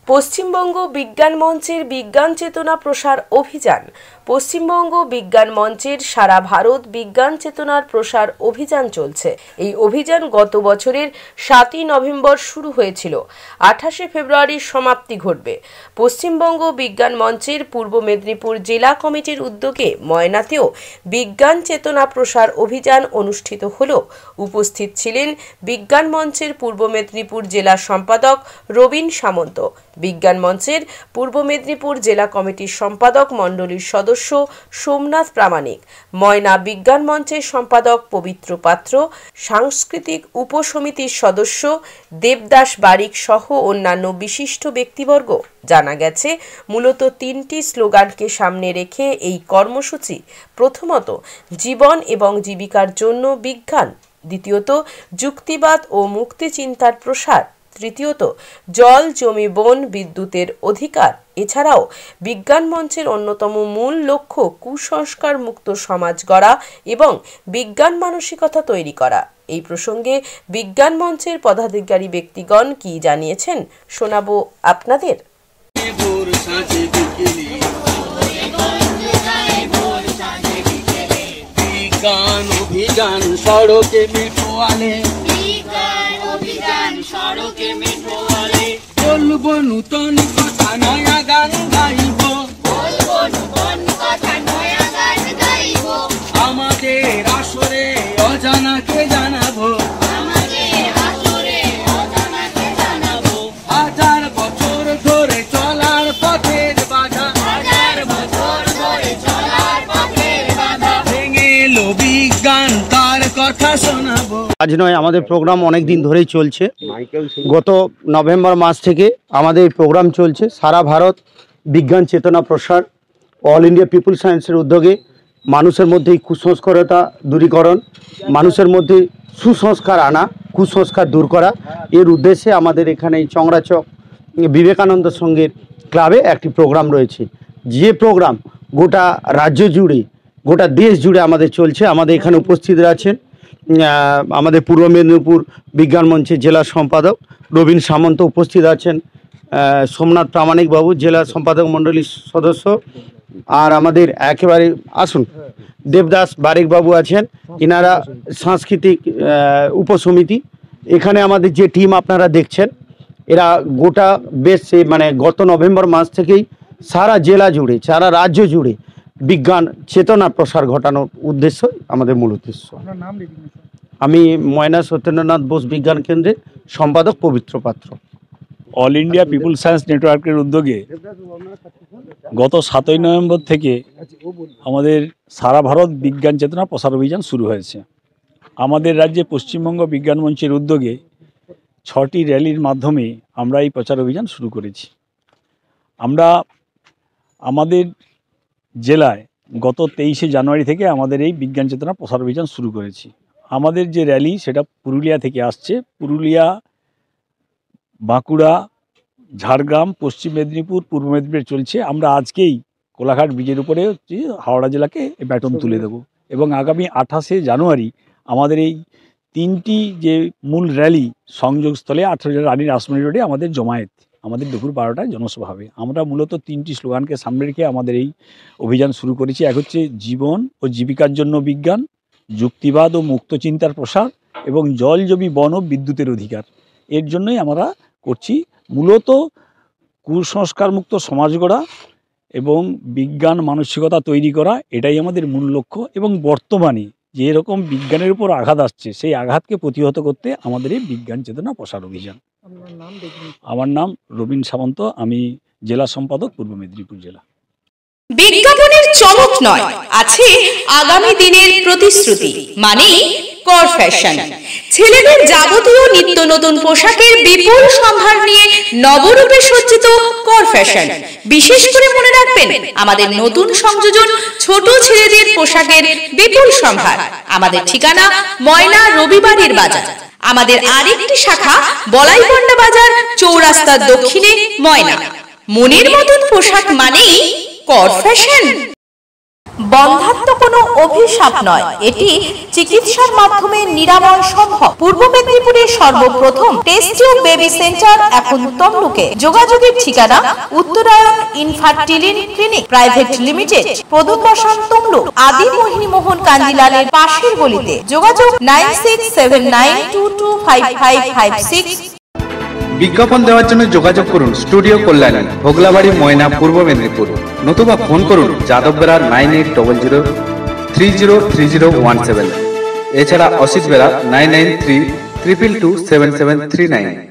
পশ্চিমবঙ্গ বিজ্ঞান মঞ্চের বিজ্ঞান চেতনা প্রসার অভিযান। পশ্চিমবঙ্গ বিজ্ঞান মঞ্চের সারা ভারত বিজ্ঞান চেতনার প্রসার অভিযান চলছে। এই অভিযান গত বছরের 7ই নভেম্বর শুরু হয়েছিল, 28শে ফেব্রুয়ারির সমাপ্তি ঘটবে। পশ্চিমবঙ্গ বিজ্ঞান মঞ্চের পূর্ব মেদিনীপুর জেলা কমিটির উদ্যোগে ময়নাতেও বিজ্ঞান চেতনা প্রসার অভিযান অনুষ্ঠিত হল। উপস্থিত ছিলেন বিজ্ঞান মঞ্চের পূর্ব মেদিনীপুর জেলা সম্পাদক রবীন সামন্ত, বিজ্ঞান মঞ্চের পূর্ব মেদিনীপুর জেলা কমিটির সম্পাদক মণ্ডলীর সদস্য সোমনাথ প্রামাণিক, ময়না বিজ্ঞান মঞ্চের সম্পাদক পবিত্র পাত্র, সাংস্কৃতিক উপসমিতির সদস্য দেবদাস বারিক সহ অন্যান্য বিশিষ্ট ব্যক্তিবর্গ। জানা গেছে, মূলত 3টি স্লোগানকে সামনে রেখে এই কর্মসূচি। প্রথমত, জীবন এবং জীবিকার জন্য বিজ্ঞান; দ্বিতীয়ত, যুক্তিবাদ ও মুক্তি চিন্তার প্রসার; তৃতীয়ত, জল, জমি, বন, বিদ্যুতের অধিকার। এছাড়াও বিজ্ঞান মঞ্চের অন্যতম মূল লক্ষ্য কুসংস্কার মুক্ত সমাজ গড়া এবং বিজ্ঞান মানসিকতা তৈরি করা। এই প্রসঙ্গে বিজ্ঞান মঞ্চের পদাধিকারী ব্যক্তিগণ কি জানিয়েছেন শোনাবো আপনাদের। বিজ্ঞান অভিযান সড়কে মেট্রোয়ালে, বলবো নূতন কথা, নয়া গান গাইব, আমাদের আসরে অজানাকে জানাবো, হাজার বছর ধরে চলার পথের বাধা, ভেঙে এলো বিজ্ঞান, তার কথা শোনাবো। আজ নয়, আমাদের প্রোগ্রাম অনেক দিন ধরেই চলছে। গত নভেম্বর মাস থেকে আমাদের এই প্রোগ্রাম চলছে। সারা ভারত বিজ্ঞান চেতনা প্রসার অল ইন্ডিয়া পিপুল সায়েন্সের উদ্যোগে মানুষের মধ্যে এই কুসংস্কারতা দূরীকরণ, মানুষের মধ্যে সুসংস্কার আনা, কুসংস্কার দূর করা, এর উদ্দেশ্যে আমাদের এখানে চংড়াচক বিবেকানন্দ সংঘের ক্লাবে একটি প্রোগ্রাম রয়েছে। যে প্রোগ্রাম গোটা রাজ্য জুড়ে, গোটা দেশ জুড়ে আমাদের চলছে। আমাদের এখানে উপস্থিত আছেন আমাদের পূর্ব মেদিনীপুর বিজ্ঞান মঞ্চের জেলা সম্পাদক রবীন সামন্ত, উপস্থিত আছেন সোমনাথ প্রামাণিক বাবু, জেলা সম্পাদক মণ্ডলীর সদস্য, আর আমাদের একেবারে আসুন দেবদাস বারিক বাবু আছেন, ইনারা সাংস্কৃতিক উপসমিতি। এখানে আমাদের যে টিম আপনারা দেখছেন, এরা গোটা বেশ মানে গত নভেম্বর মাস থেকেই সারা জেলা জুড়ে, সারা রাজ্য জুড়ে বিজ্ঞান চেতনা প্রসার ঘটানোর উদ্দেশ্য আমাদের মূল উদ্দেশ্য। আমি ময়না সত্যেন্দ্রনাথ বোস বিজ্ঞান কেন্দ্রের সম্পাদক পবিত্র পাত্র। অল ইন্ডিয়া পিপুল সায়েন্স নেটওয়ার্কের উদ্যোগে গত 7ই নভেম্বর থেকে আমাদের সারা ভারত বিজ্ঞান চেতনা প্রসার অভিযান শুরু হয়েছে। আমাদের রাজ্যে পশ্চিমবঙ্গ বিজ্ঞান মঞ্চের উদ্যোগে 6টি র্যালির মাধ্যমে আমরা এই প্রচার অভিযান শুরু করেছি। আমরা আমাদের জেলায় গত 23শে জানুয়ারি থেকে আমাদের এই বিজ্ঞান চেতনা প্রসার অভিযান শুরু করেছি। আমাদের যে র্যালি সেটা পুরুলিয়া থেকে আসছে। পুরুলিয়া, বাঁকুড়া, ঝাড়গ্রাম, পশ্চিম মেদিনীপুর, পূর্ব মেদিনীপুরে চলছে। আমরা আজকেই কোলাঘাট ব্রিজের উপরে হাওড়া জেলাকে ব্যাটন তুলে দেব এবং আগামী 28শে জানুয়ারি আমাদের এই 3টি যে মূল র্যালি সংযোগস্থলে 18 রানীর আসমনি রোডে আমাদের জমায়েত, আমাদের দুপুর 12টায় জনসভা হবে। আমরা মূলত 3টি স্লোগানকে সামনে রেখে আমাদের এই অভিযান শুরু করেছি। এক হচ্ছে জীবন ও জীবিকার জন্য বিজ্ঞান, যুক্তিবাদ ও মুক্ত চিন্তার প্রসার এবং জল, জমি, বন ও বিদ্যুতের অধিকার। এর জন্যই আমরা করছি মূলত কুসংস্কার মুক্ত সমাজ গড়া এবং বিজ্ঞান মানসিকতা তৈরি করা, এটাই আমাদের মূল লক্ষ্য। এবং বর্তমানে যে এরকম বিজ্ঞানের উপর আঘাত আসছে, সেই আঘাতকে প্রতিহত করতে আমাদের এই বিজ্ঞান চেতনা প্রসার অভিযান। আমার নাম রবীন সামন্ত, আমি জেলা সম্পাদক পূর্ব মেদিনীপুর জেলা। বিজ্ঞাপনের চমক নয়, আছে আগামী দিনের প্রতিশ্রুতি, মানে কর ফ্যাশন। ছেলেদের যাবতীয় নিত্য নতুন পোশাকের বিপুল সম্ভার নিয়ে নবরূপে সজ্জিত কর ফ্যাশন। বিশেষ করে মনে রাখবেন, আমাদের নতুন সংযোজন ছোট ছেলেদের পোশাকের বিপুল সম্ভার। আমাদের ঠিকানা ময়না রবিবারের বাজার। আমাদের আরেকটি শাখা বলাইপন্ডা বাজার, চৌরাস্তার দক্ষিণে ময়না। মনের মতন পোশাক মানেই কর ফ্যাশন। বন্ধ্যাত্ব কোনো অভিশাপ নয়, এটি চিকিৎসার মাধ্যমে নিরাময় সম্ভব। পূর্ব মেদিনীপুরের সর্বপ্রথম টেস্ট টিউব বেবি সেন্টার এখন তমলুকে। যোগাযোগের ঠিকানা উত্তরায়ণ ইনফার্টিলিটি ক্লিনিক প্রাইভেট লিমিটেড, প্রদূত বসান তমলুক, আদি মোহিনী মোহন কাঞ্জিলালের পাশের গলিতে। যোগাযোগ 9679225556। বিজ্ঞাপন দেওয়ার জন্য যোগাযোগ করুন স্টুডিও কল্যাণী, ভোগলাবাড়ি, ময়না, পূর্ব মেদিনীপুর। নতুবা ফোন করুন যাদববেড়া 9800303017। এছাড়া অসিত বেড়া 9932227739।